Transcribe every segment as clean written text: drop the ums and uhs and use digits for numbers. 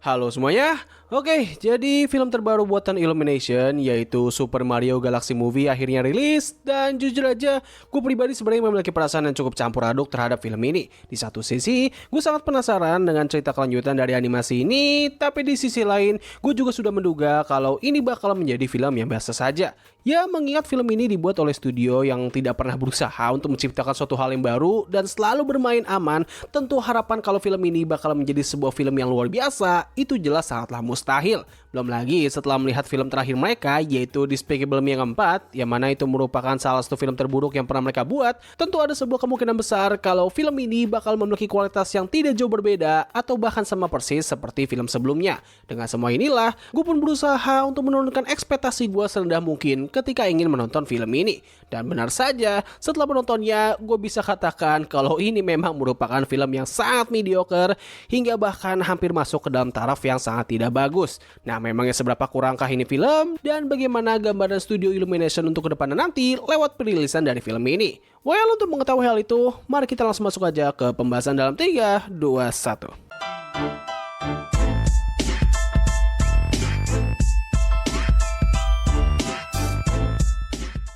Halo semuanya. Oke, jadi film terbaru buatan Illumination yaitu Super Mario Galaxy Movie akhirnya rilis. Dan jujur aja, gue pribadi sebenarnya memiliki perasaan yang cukup campur aduk terhadap film ini. Di satu sisi, gue sangat penasaran dengan cerita kelanjutan dari animasi ini. Tapi di sisi lain, gue juga sudah menduga kalau ini bakal menjadi film yang biasa saja. Ya, mengingat film ini dibuat oleh studio yang tidak pernah berusaha untuk menciptakan suatu hal yang baru dan selalu bermain aman, tentu harapan kalau film ini bakal menjadi sebuah film yang luar biasa, itu jelas sangatlah mustahil. Belum lagi setelah melihat film terakhir mereka, yaitu Despicable Me yang keempat, yang mana itu merupakan salah satu film terburuk yang pernah mereka buat, tentu ada sebuah kemungkinan besar kalau film ini bakal memiliki kualitas yang tidak jauh berbeda atau bahkan sama persis seperti film sebelumnya. Dengan semua inilah, gue pun berusaha untuk menurunkan ekspektasi gue serendah mungkin ketika ingin menonton film ini. Dan benar saja, setelah menontonnya, gue bisa katakan kalau ini memang merupakan film yang sangat mediocre hingga bahkan hampir masuk ke dalam taraf yang sangat tidak bagus. Nah, memangnya seberapa kurangkah ini film dan bagaimana gambaran studio Illumination untuk kedepannya nanti lewat perilisan dari film ini? Well, untuk mengetahui hal itu, mari kita langsung masuk aja ke pembahasan dalam 3, 2, 1.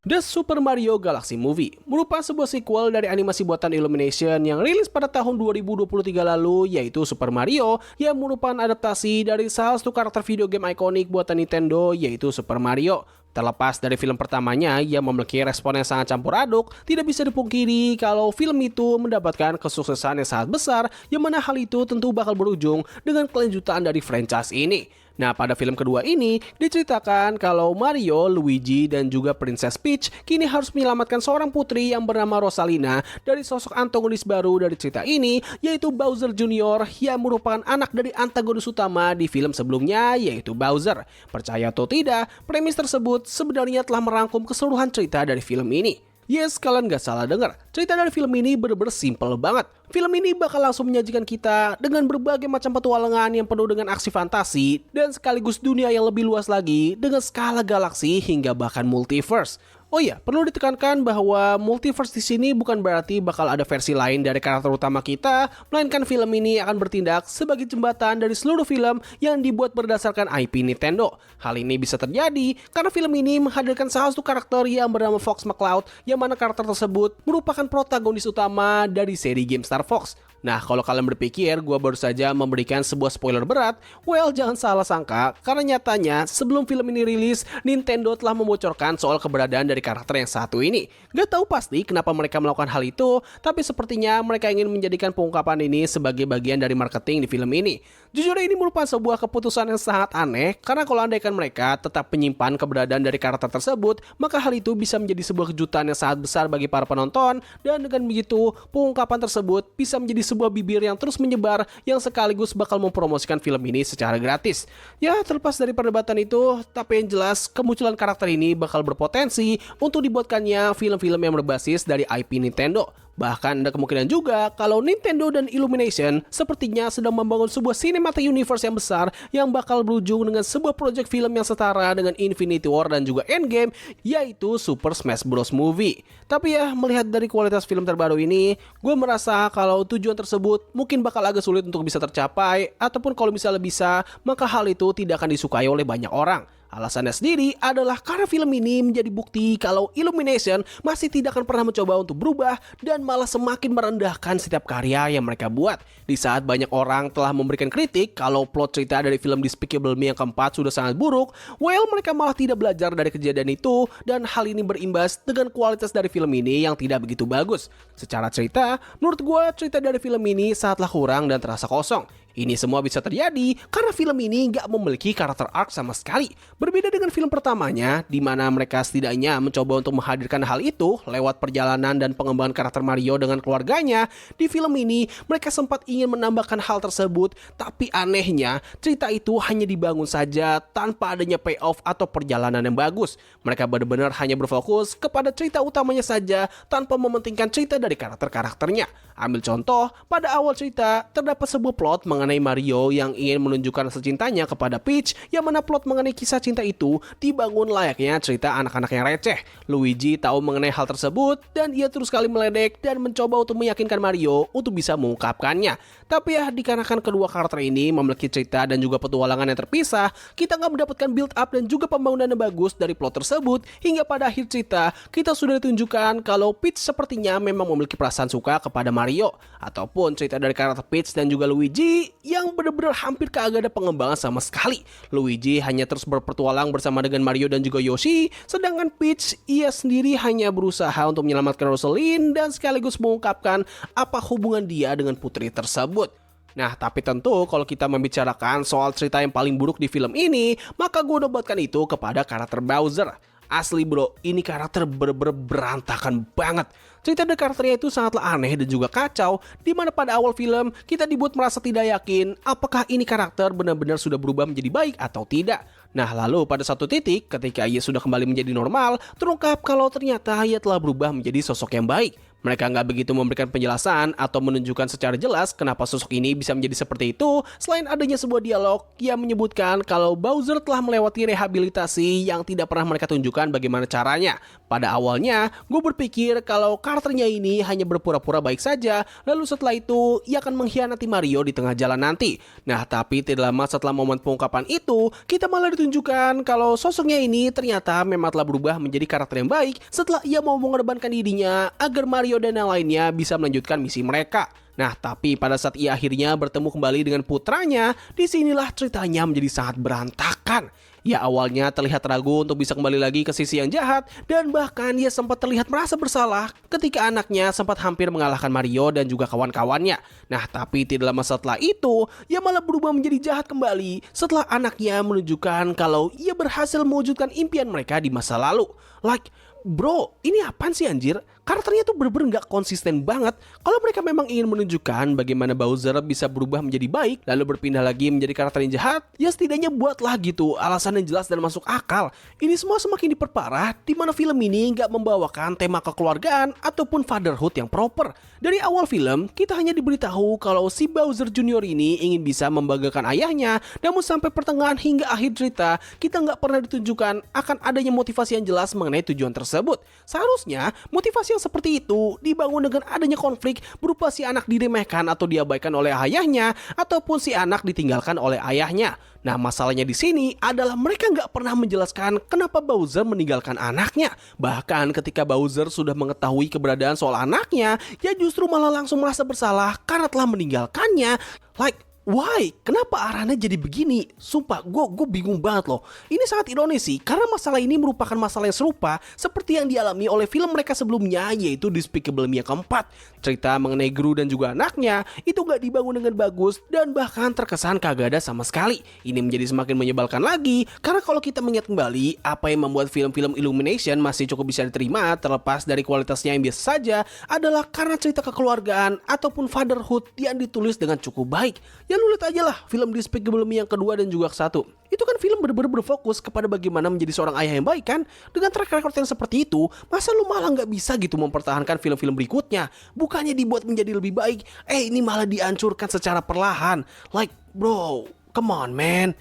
The Super Mario Galaxy Movie merupakan sebuah sequel dari animasi buatan Illumination yang rilis pada tahun 2023 lalu, yaitu Super Mario, yang merupakan adaptasi dari salah satu karakter video game ikonik buatan Nintendo, yaitu Super Mario. Terlepas dari film pertamanya yang memiliki respon yang sangat campur aduk, tidak bisa dipungkiri kalau film itu mendapatkan kesuksesan yang sangat besar, yang mana hal itu tentu bakal berujung dengan kelanjutan dari franchise ini. Nah, pada film kedua ini diceritakan kalau Mario, Luigi, dan juga Princess Peach kini harus menyelamatkan seorang putri yang bernama Rosalina dari sosok antagonis baru dari cerita ini, yaitu Bowser Jr. yang merupakan anak dari antagonis utama di film sebelumnya, yaitu Bowser. Percaya atau tidak, premis tersebut sebenarnya telah merangkum keseluruhan cerita dari film ini. Yes, kalian gak salah dengar. Cerita dari film ini bener-bener simple banget. Film ini bakal langsung menyajikan kita dengan berbagai macam petualangan yang penuh dengan aksi fantasi dan sekaligus dunia yang lebih luas lagi dengan skala galaksi hingga bahkan multiverse. Oh iya, perlu ditekankan bahwa multiverse di sini bukan berarti bakal ada versi lain dari karakter utama kita, melainkan film ini akan bertindak sebagai jembatan dari seluruh film yang dibuat berdasarkan IP Nintendo. Hal ini bisa terjadi karena film ini menghadirkan salah satu karakter yang bernama Fox McCloud, yang mana karakter tersebut merupakan protagonis utama dari seri game Star Fox. Nah, kalau kalian berpikir gue baru saja memberikan sebuah spoiler berat, well, jangan salah sangka, karena nyatanya sebelum film ini rilis, Nintendo telah membocorkan soal keberadaan dari karakter yang satu ini. Gak tahu pasti kenapa mereka melakukan hal itu, tapi sepertinya mereka ingin menjadikan pengungkapan ini sebagai bagian dari marketing di film ini. Jujur, ini merupakan sebuah keputusan yang sangat aneh, karena kalau andaikan mereka tetap menyimpan keberadaan dari karakter tersebut, maka hal itu bisa menjadi sebuah kejutan yang sangat besar bagi para penonton, dan dengan begitu, pengungkapan tersebut bisa menjadi sebuah bibir yang terus menyebar yang sekaligus bakal mempromosikan film ini secara gratis. Ya, terlepas dari perdebatan itu, tapi yang jelas kemunculan karakter ini bakal berpotensi untuk dibuatkannya film-film yang berbasis dari IP Nintendo. Bahkan ada kemungkinan juga kalau Nintendo dan Illumination sepertinya sedang membangun sebuah cinematic universe yang besar yang bakal berujung dengan sebuah proyek film yang setara dengan Infinity War dan juga Endgame, yaitu Super Smash Bros. Movie. Tapi ya, melihat dari kualitas film terbaru ini, gue merasa kalau tujuan tersebut mungkin bakal agak sulit untuk bisa tercapai, ataupun kalau misalnya bisa, maka hal itu tidak akan disukai oleh banyak orang. Alasannya sendiri adalah karena film ini menjadi bukti kalau Illumination masih tidak akan pernah mencoba untuk berubah dan malah semakin merendahkan setiap karya yang mereka buat. Di saat banyak orang telah memberikan kritik kalau plot cerita dari film Despicable Me yang keempat sudah sangat buruk, well, mereka malah tidak belajar dari kejadian itu dan hal ini berimbas dengan kualitas dari film ini yang tidak begitu bagus. Secara cerita, menurut gue cerita dari film ini sangatlah kurang dan terasa kosong. Ini semua bisa terjadi karena film ini nggak memiliki karakter arc sama sekali. Berbeda dengan film pertamanya, di mana mereka setidaknya mencoba untuk menghadirkan hal itu lewat perjalanan dan pengembangan karakter Mario dengan keluarganya. Di film ini, mereka sempat ingin menambahkan hal tersebut, tapi anehnya, cerita itu hanya dibangun saja tanpa adanya payoff atau perjalanan yang bagus. Mereka benar-benar hanya berfokus kepada cerita utamanya saja tanpa mementingkan cerita dari karakter-karakternya. Ambil contoh, pada awal cerita, terdapat sebuah plot mengenai Mario yang ingin menunjukkan rasa cintanya kepada Peach, yang mana plot mengenai kisah cinta itu dibangun layaknya cerita anak-anak yang receh. Luigi tahu mengenai hal tersebut dan ia terus kali meledek dan mencoba untuk meyakinkan Mario untuk bisa mengungkapkannya. Tapi ya, dikarenakan kedua karakter ini memiliki cerita dan juga petualangan yang terpisah, kita nggak mendapatkan build up dan juga pembangunan yang bagus dari plot tersebut, hingga pada akhir cerita kita sudah ditunjukkan kalau Peach sepertinya memang memiliki perasaan suka kepada Mario, ataupun cerita dari karakter Peach dan juga Luigi yang benar-benar hampir kagak ada pengembangan sama sekali. Luigi hanya terus berpetualang bersama dengan Mario dan juga Yoshi, sedangkan Peach ia sendiri hanya berusaha untuk menyelamatkan Rosalina dan sekaligus mengungkapkan apa hubungan dia dengan putri tersebut. Nah, tapi tentu kalau kita membicarakan soal cerita yang paling buruk di film ini, maka gue nobatkan itu kepada karakter Bowser. Asli bro, ini karakter bener-bener berantakan banget. Cerita dari karakternya itu sangatlah aneh dan juga kacau, dimana pada awal film kita dibuat merasa tidak yakin apakah ini karakter benar-benar sudah berubah menjadi baik atau tidak. Nah, lalu pada satu titik ketika ia sudah kembali menjadi normal, terungkap kalau ternyata ia telah berubah menjadi sosok yang baik. Mereka nggak begitu memberikan penjelasan atau menunjukkan secara jelas kenapa sosok ini bisa menjadi seperti itu, selain adanya sebuah dialog yang menyebutkan kalau Bowser telah melewati rehabilitasi yang tidak pernah mereka tunjukkan bagaimana caranya. Pada awalnya, gue berpikir kalau karakternya ini hanya berpura-pura baik saja, lalu setelah itu ia akan mengkhianati Mario di tengah jalan nanti. Nah, tapi tidak lama setelah momen pengungkapan itu, kita malah ditunjukkan kalau sosoknya ini ternyata memang telah berubah menjadi karakter yang baik setelah ia mau mengorbankan dirinya agar Mario dan yang lainnya bisa melanjutkan misi mereka. Nah, tapi pada saat ia akhirnya bertemu kembali dengan putranya, disinilah ceritanya menjadi sangat berantakan. Ia awalnya terlihat ragu untuk bisa kembali lagi ke sisi yang jahat, dan bahkan ia sempat terlihat merasa bersalah ketika anaknya sempat hampir mengalahkan Mario dan juga kawan-kawannya. Nah, tapi tidak lama setelah itu, ia malah berubah menjadi jahat kembali setelah anaknya menunjukkan kalau ia berhasil mewujudkan impian mereka di masa lalu. Like, bro, ini apaan sih anjir? Karakternya tuh bener-bener gak konsisten banget. Kalau mereka memang ingin menunjukkan bagaimana Bowser bisa berubah menjadi baik, lalu berpindah lagi menjadi karakter yang jahat, ya setidaknya buatlah gitu alasan yang jelas dan masuk akal. Ini semua semakin diperparah, di mana film ini gak membawakan tema kekeluargaan ataupun fatherhood yang proper. Dari awal film, kita hanya diberitahu kalau si Bowser Junior ini ingin bisa membanggakan ayahnya, namun sampai pertengahan hingga akhir cerita, kita gak pernah ditunjukkan akan adanya motivasi yang jelas mengenai tujuan tersebut. Seharusnya, motivasi yang seperti itu dibangun dengan adanya konflik berupa si anak diremehkan atau diabaikan oleh ayahnya, ataupun si anak ditinggalkan oleh ayahnya. Nah, masalahnya di sini adalah mereka nggak pernah menjelaskan kenapa Bowser meninggalkan anaknya. Bahkan ketika Bowser sudah mengetahui keberadaan soal anaknya, dia justru malah langsung merasa bersalah karena telah meninggalkannya. Like, why? Kenapa arahnya jadi begini? Sumpah, gue bingung banget loh. Ini sangat ironis sih, karena masalah ini merupakan masalah yang serupa seperti yang dialami oleh film mereka sebelumnya, yaitu Despicable Me yang keempat. Cerita mengenai Gru dan juga anaknya itu gak dibangun dengan bagus dan bahkan terkesan kagak ada sama sekali. Ini menjadi semakin menyebalkan lagi, karena kalau kita mengingat kembali apa yang membuat film-film Illumination masih cukup bisa diterima terlepas dari kualitasnya yang biasa saja adalah karena cerita kekeluargaan ataupun fatherhood yang ditulis dengan cukup baik. Ya lu lihat aja lah film Despicable Me yang kedua dan juga ke-1. Itu kan film bener-bener berfokus kepada bagaimana menjadi seorang ayah yang baik kan. Dengan track record yang seperti itu, masa lu malah gak bisa gitu mempertahankan film-film berikutnya? Bukannya dibuat menjadi lebih baik, ini malah dihancurkan secara perlahan. Like, bro, come on man.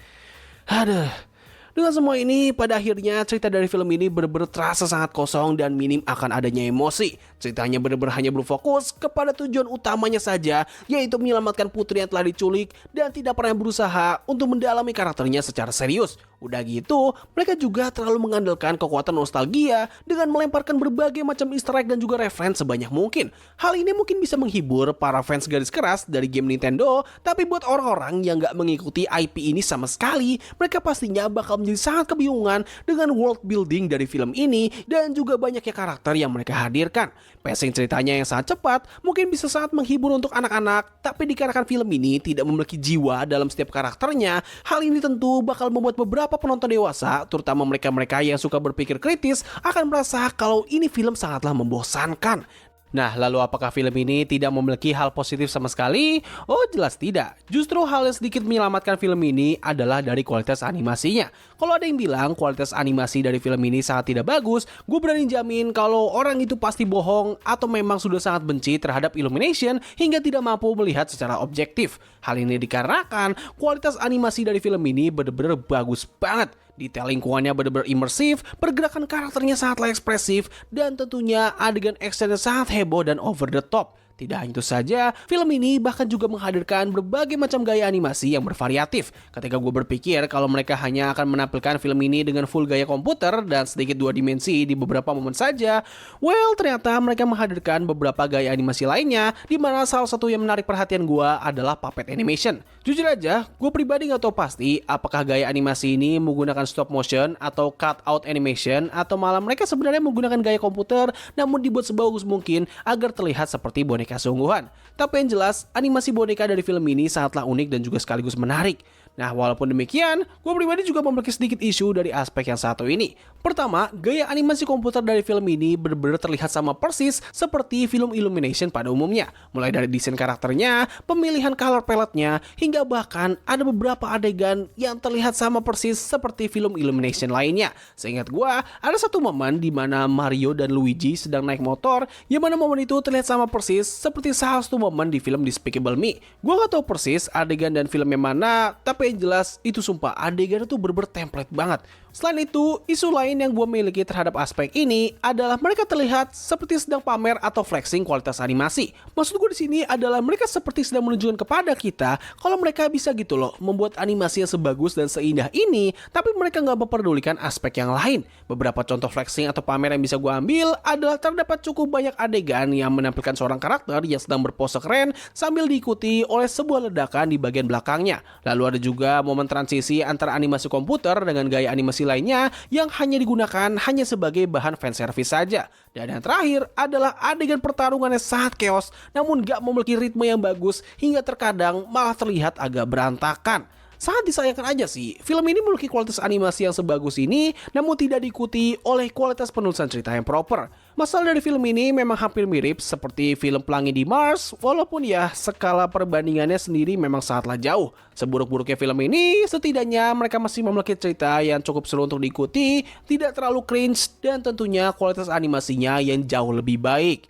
Aduh. Dengan semua ini, pada akhirnya cerita dari film ini benar-benar terasa sangat kosong dan minim akan adanya emosi. Ceritanya benar-benar hanya berfokus kepada tujuan utamanya saja, yaitu menyelamatkan putri yang telah diculik dan tidak pernah berusaha untuk mendalami karakternya secara serius. Udah gitu, mereka juga terlalu mengandalkan kekuatan nostalgia dengan melemparkan berbagai macam easter egg dan juga referensi sebanyak mungkin. Hal ini mungkin bisa menghibur para fans garis keras dari game Nintendo, tapi buat orang-orang yang gak mengikuti IP ini sama sekali, mereka pastinya bakal menjadi sangat kebingungan dengan world building dari film ini dan juga banyaknya karakter yang mereka hadirkan. Pacing ceritanya yang sangat cepat mungkin bisa sangat menghibur untuk anak-anak, tapi dikarenakan film ini tidak memiliki jiwa dalam setiap karakternya, hal ini tentu bakal membuat beberapa penonton dewasa, terutama mereka-mereka yang suka berpikir kritis, akan merasa kalau ini film sangatlah membosankan. Nah, lalu apakah film ini tidak memiliki hal positif sama sekali? Oh, jelas tidak. Justru hal yang sedikit menyelamatkan film ini adalah dari kualitas animasinya. Kalau ada yang bilang kualitas animasi dari film ini sangat tidak bagus, gue berani jamin kalau orang itu pasti bohong atau memang sudah sangat benci terhadap Illumination hingga tidak mampu melihat secara objektif. Hal ini dikarenakan kualitas animasi dari film ini benar-benar bagus banget. Detail lingkungannya benar-benar imersif, pergerakan karakternya sangatlah ekspresif, dan tentunya adegan actionnya sangat heboh dan over the top. Tidak hanya itu saja, film ini bahkan juga menghadirkan berbagai macam gaya animasi yang bervariatif. Ketika gue berpikir kalau mereka hanya akan menampilkan film ini dengan full gaya komputer dan sedikit dua dimensi di beberapa momen saja, well, ternyata mereka menghadirkan beberapa gaya animasi lainnya, di mana salah satu yang menarik perhatian gue adalah puppet animation. Jujur aja, gue pribadi gak tahu pasti apakah gaya animasi ini menggunakan stop motion atau cut out animation, atau malah mereka sebenarnya menggunakan gaya komputer namun dibuat sebagus mungkin agar terlihat seperti boneka sungguhan. Tapi yang jelas, animasi boneka dari film ini sangatlah unik dan juga sekaligus menarik. Nah, walaupun demikian, gue pribadi juga memiliki sedikit isu dari aspek yang satu ini. Pertama, gaya animasi komputer dari film ini benar-benar terlihat sama persis seperti film Illumination pada umumnya. Mulai dari desain karakternya, pemilihan color palette-nya, hingga bahkan ada beberapa adegan yang terlihat sama persis seperti film Illumination lainnya. Seingat gue, ada satu momen di mana Mario dan Luigi sedang naik motor, yang mana momen itu terlihat sama persis seperti salah satu momen di film Despicable Me. Gue gak tahu persis adegan dan film yang mana, tapi yang jelas itu sumpah adegan itu bener-bener template banget. Selain itu, isu lain yang gue miliki terhadap aspek ini adalah mereka terlihat seperti sedang pamer atau flexing kualitas animasi. Maksud gue di sini adalah mereka seperti sedang menunjukkan kepada kita kalau mereka bisa gitu loh membuat animasi yang sebagus dan seindah ini, tapi mereka nggak memperdulikan aspek yang lain. Beberapa contoh flexing atau pamer yang bisa gue ambil adalah terdapat cukup banyak adegan yang menampilkan seorang karakter yang sedang berpose keren sambil diikuti oleh sebuah ledakan di bagian belakangnya. Lalu ada juga momen transisi antara animasi komputer dengan gaya animasi lainnya yang hanya digunakan hanya sebagai bahan fanservice saja. Dan yang terakhir adalah adegan pertarungan yang sangat chaos namun gak memiliki ritme yang bagus hingga terkadang malah terlihat agak berantakan. Sangat disayangkan aja sih, film ini memiliki kualitas animasi yang sebagus ini namun tidak diikuti oleh kualitas penulisan cerita yang proper. Masalah dari film ini memang hampir mirip seperti film Pelangi di Mars, walaupun ya skala perbandingannya sendiri memang sangatlah jauh. Seburuk-buruknya film ini, setidaknya mereka masih memiliki cerita yang cukup seru untuk diikuti, tidak terlalu cringe, dan tentunya kualitas animasinya yang jauh lebih baik.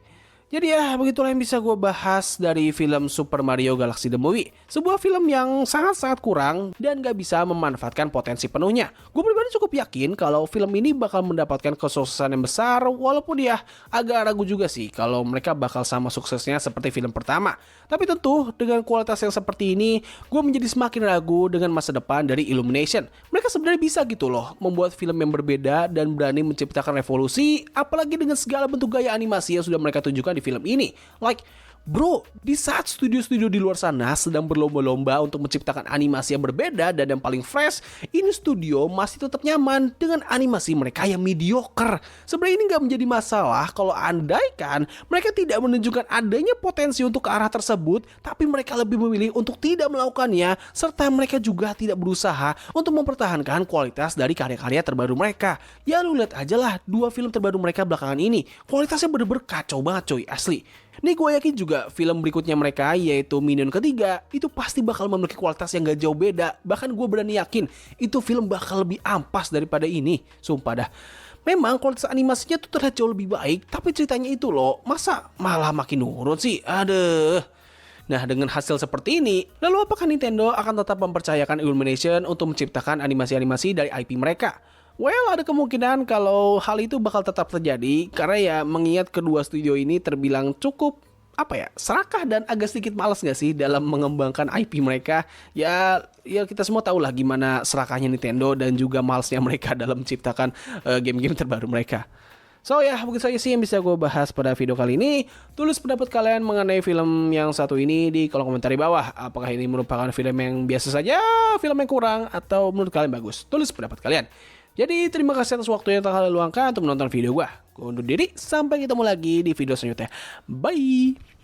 Jadi ya, begitulah yang bisa gue bahas dari film Super Mario Galaxy The Movie. Sebuah film yang sangat-sangat kurang dan gak bisa memanfaatkan potensi penuhnya. Gue pribadi cukup yakin kalau film ini bakal mendapatkan kesuksesan yang besar, walaupun ya agak ragu juga sih kalau mereka bakal sama suksesnya seperti film pertama. Tapi tentu dengan kualitas yang seperti ini, gue menjadi semakin ragu dengan masa depan dari Illumination. Mereka sebenarnya bisa gitu loh, membuat film yang berbeda dan berani menciptakan revolusi, apalagi dengan segala bentuk gaya animasi yang sudah mereka tunjukkan di film ini. Like, bro, di saat studio-studio di luar sana sedang berlomba-lomba untuk menciptakan animasi yang berbeda dan yang paling fresh, ini studio masih tetap nyaman dengan animasi mereka yang mediocre. Sebenarnya ini nggak menjadi masalah kalau andaikan mereka tidak menunjukkan adanya potensi untuk ke arah tersebut, tapi mereka lebih memilih untuk tidak melakukannya, serta mereka juga tidak berusaha untuk mempertahankan kualitas dari karya-karya terbaru mereka. Ya lu lihat aja lah 2 film terbaru mereka belakangan ini, kualitasnya bener-bener kacau banget coy, asli. Nih gue yakin juga film berikutnya mereka yaitu Minion ketiga itu pasti bakal memiliki kualitas yang gak jauh beda. Bahkan gue berani yakin itu film bakal lebih ampas daripada ini. Sumpah dah. Memang kualitas animasinya tuh terlihat jauh lebih baik, tapi ceritanya itu loh, masa malah makin nurun sih? Aduh. Nah, dengan hasil seperti ini, lalu apakah Nintendo akan tetap mempercayakan Illumination untuk menciptakan animasi-animasi dari IP mereka? Well, ada kemungkinan kalau hal itu bakal tetap terjadi karena ya mengingat kedua studio ini terbilang cukup serakah dan agak sedikit malas gak sih dalam mengembangkan IP mereka. Ya kita semua tahu lah gimana serakahnya Nintendo dan juga malasnya mereka dalam menciptakan game-game terbaru mereka. So ya, begitu saja sih yang bisa gue bahas pada video kali ini. Tulis pendapat kalian mengenai film yang satu ini di kolom komentar di bawah. Apakah ini merupakan film yang biasa saja, film yang kurang, atau menurut kalian bagus? Tulis pendapat kalian. Jadi terima kasih atas waktu yang telah luangkan untuk menonton video gue. Gue undur diri, sampai ketemu lagi di video selanjutnya. Bye!